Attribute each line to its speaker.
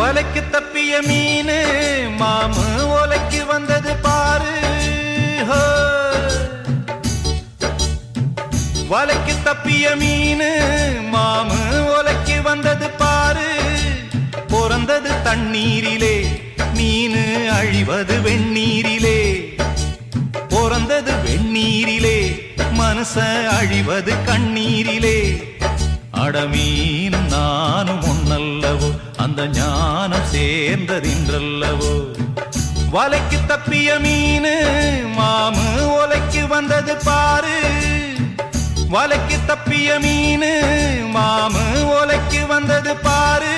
Speaker 1: வலைக்கு தப்பிய மீனு மாமு ஓலைக்கு வந்தது பாரு. வலைக்கு தப்பிய மீனு மாமு ஓலைக்கு வந்தது பாரு. பிறந்தது தண்ணீரிலே மீனு அழிவது வெந்நீரிலே. பிறந்தது வெந்நீரிலே மனச அழிவது கண்ணீரிலே. அடமீனும் நானும் ஒன்னல்லவோ அந்த ஞானம் சேர்ந்ததின்றல்லவோ. வலைக்கு தப்பிய மீனு மாமு ஓலைக்கு வந்தது பாரு. வலைக்கு தப்பிய மீனு மாமு ஓலைக்கு வந்தது பாரு.